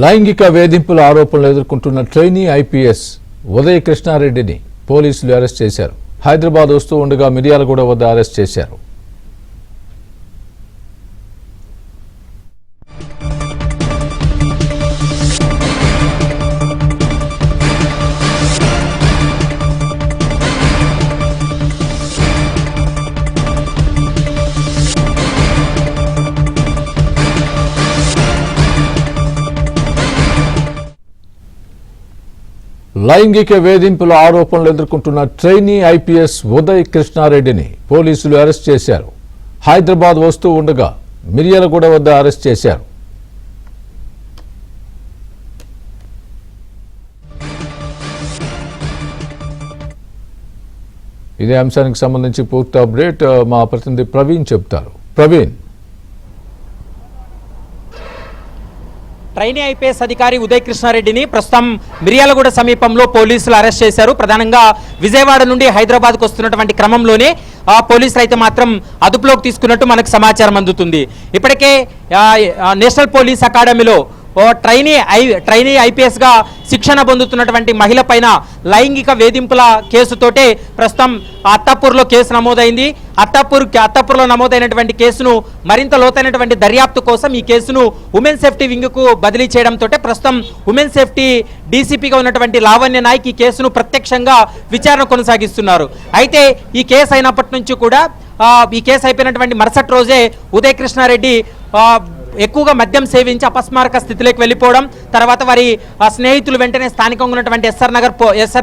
లైంగిక వేధింపుల ఆరోపణలు ఎదుర్కొంటున్న ట్రైనీ ఐపీఎస్ ఉదయ్ కృష్ణారెడ్డిని పోలీసులు అరెస్ట్ చేశారు. హైదరాబాద్ వస్తూ ఉండగా మిర్యాలగూడ వద్ద అరెస్ట్ చేశారు. లైంగిక వేధింపుల ఆరోపణలు ఎదుర్కొంటున్న ట్రైనీ ఐపీఎస్ ఉదయ్ కృష్ణారెడ్డిని పోలీసులు అరెస్ట్ చేశారు. హైదరాబాద్ వస్తూ ఉండగా మిర్యాలగూడ వద్ద అరెస్ట్ చేశారు. ఇదే అంశానికి సంబంధించి పూర్తి అప్డేట్ మా ప్రతినిధి ప్రవీణ్ చెప్తారు. ప్రవీణ్, ట్రైనీ ఐపీఎస్ అధికారి ఉదయ్ కృష్ణారెడ్డిని ప్రస్తుతం మిర్యాలగూడ సమీపంలో పోలీసులు అరెస్ట్ చేశారు. ప్రధానంగా విజయవాడ నుండి హైదరాబాద్కు వస్తున్నటువంటి క్రమంలోనే పోలీసులు అయితే మాత్రం అదుపులోకి తీసుకున్నట్టు మనకు సమాచారం అందుతుంది. ఇప్పటికే నేషనల్ పోలీస్ అకాడమీలో ట్రైనీ ఐపీఎస్గా శిక్షణ పొందుతున్నటువంటి మహిళ పైన లైంగిక వేధింపుల కేసుతోటే ప్రస్తుతం అత్తాపూర్లో కేసు నమోదైంది. అత్తాపూర్లో నమోదైనటువంటి కేసును మరింత లోతైనటువంటి దర్యాప్తు కోసం ఈ కేసును ఉమెన్ సేఫ్టీ వింగ్కు బదిలీ చేయడంతో ప్రస్తుతం ఉమెన్ సేఫ్టీ డీసీపీగా ఉన్నటువంటి లావణ్య నాయక్ ఈ కేసును ప్రత్యక్షంగా విచారణ కొనసాగిస్తున్నారు. అయితే ఈ కేసు అయినప్పటి నుంచి కూడా ఈ కేసు అయిపోయినటువంటి మరుసటి రోజే ఉదయ్ కృష్ణారెడ్డి ఎక్కువగా మద్యం సేవించి అపస్మారక స్థితిలోకి వెళ్ళిపోవడం, తర్వాత వారి స్నేహితులు వెంటనే స్థానికంగా ఉన్నటువంటి ఎస్ఆర్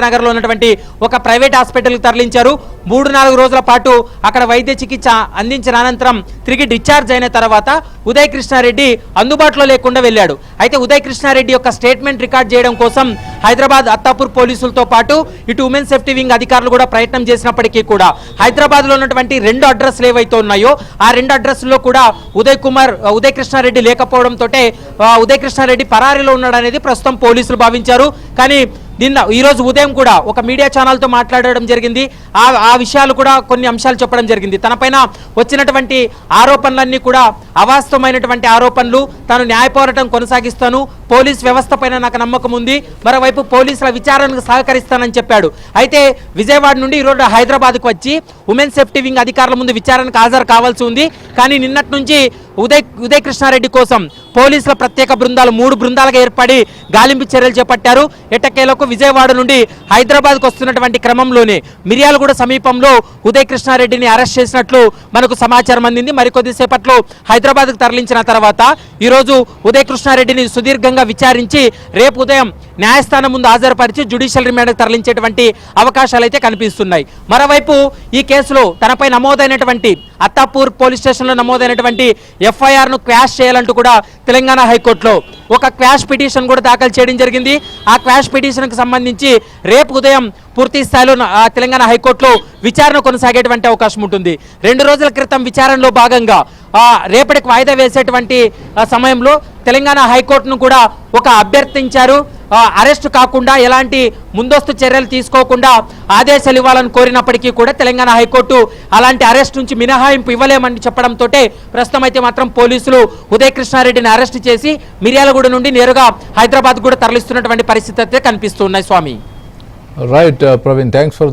నగర్లో ఉన్నటువంటి ఒక ప్రైవేట్ హాస్పిటల్కి తరలించారు. 3-4 రోజుల పాటు అక్కడ వైద్య చికిత్స అందించిన అనంతరం తిరిగి డిశ్చార్జ్ అయిన తర్వాత ఉదయ్ కృష్ణారెడ్డి అందుబాటులో లేకుండా వెళ్ళాడు. అయితే ఉదయ్ కృష్ణారెడ్డి యొక్క స్టేట్మెంట్ రికార్డ్ చేయడం కోసం హైదరాబాద్ అత్తాపూర్ పోలీసులతో పాటు ఇటు ఉమెన్ సేఫ్టీ వింగ్ అధికారులు కూడా ప్రయత్నం చేసినప్పటికీ కూడా హైదరాబాద్లో ఉన్నటువంటి 2 అడ్రస్లు ఏవైతే ఉన్నాయో ఆ 2 అడ్రస్లో కూడా ఉదయ్ కృష్ణారెడ్డి లేకపోవడంతో ఉదయ్ కృష్ణారెడ్డి పరారీలో ఉన్నాడనేది ప్రస్తుతం పోలీసులు భావించారు. కానీ ఈరోజు ఉదయం కూడా ఒక మీడియా ఛానల్తో మాట్లాడడం జరిగింది. ఆ విషయాలు కూడా కొన్ని అంశాలు చెప్పడం జరిగింది. తనపైన వచ్చినటువంటి ఆరోపణలన్నీ కూడా అవాస్తవమైనటువంటి ఆరోపణలు, తాను న్యాయ పోరాటం కొనసాగిస్తాను, పోలీస్ వ్యవస్థ పైన నాకు నమ్మకం ఉంది, మరోవైపు పోలీసుల విచారణకు సహకరిస్తానని చెప్పాడు. అయితే విజయవాడ నుండి ఈరోజు హైదరాబాద్కు వచ్చి ఉమెన్ సేఫ్టీ వింగ్ అధికారుల ముందు విచారణకు హాజరు కావాల్సి ఉంది. కానీ నిన్నటి నుంచి ఉదయ్ కృష్ణారెడ్డి కోసం పోలీసుల ప్రత్యేక బృందాలు 3 బృందాలుగా ఏర్పడి గాలింపు చర్యలు చేపట్టారు. ఎట్టకేలకు విజయవాడ నుండి హైదరాబాద్కు వస్తున్నటువంటి క్రమంలోనే మిర్యాలగూడ సమీపంలో ఉదయ్ కృష్ణారెడ్డిని అరెస్ట్ చేసినట్లు మనకు సమాచారం అందింది. మరికొద్దిసేపట్లో హైదరాబాద్కు తరలించిన తర్వాత ఈరోజు ఉదయ్ కృష్ణారెడ్డిని సుదీర్ఘంగా విచారించి రేపు ఉదయం న్యాయస్థానం ముందు హాజరుపరిచి జ్యుడిషియల్ రిమాండ్కు తరలించేటువంటి అవకాశాలు అయితే కనిపిస్తున్నాయి. మరోవైపు ఈ కేసులో తనపై నమోదైనటువంటి అత్తాపూర్ పోలీస్ స్టేషన్లో నమోదైనటువంటి ఎఫ్ఐఆర్ను క్వాష్ చేయాలంటూ కూడా తెలంగాణ హైకోర్టులో ఒక క్వాష్ పిటిషన్ కూడా దాఖలు చేయడం జరిగింది. ఆ క్వాష్ పిటిషన్కు సంబంధించి రేపు ఉదయం పూర్తి స్థాయిలో తెలంగాణ హైకోర్టులో విచారణ కొనసాగేటువంటి అవకాశం ఉంటుంది. 2 రోజుల క్రితం విచారణలో భాగంగా రేపటికి వాయిదా వేసేటువంటి సమయంలో తెలంగాణ హైకోర్టును కూడా ఒక అభ్యర్థించారు. అరెస్టు కాకుండా ఎలాంటి ముందస్తు చర్యలు తీసుకోకుండా ఆదేశాలు ఇవ్వాలని కోరినప్పటికీ కూడా తెలంగాణ హైకోర్టు అలాంటి అరెస్ట్ నుంచి మినహాయింపు ఇవ్వలేమని చెప్పడంతో ప్రస్తుతం అయితే మాత్రం పోలీసులు ఉదయ్ కృష్ణారెడ్డిని అరెస్ట్ చేసి మిర్యాలగూడ నుండి నేరుగా హైదరాబాద్ కూడా తరలిస్తున్నటువంటి పరిస్థితి అయితే కనిపిస్తున్నాయి. స్వామి, రైట్ ప్రవీణ్, థ్యాంక్స్ ఫర్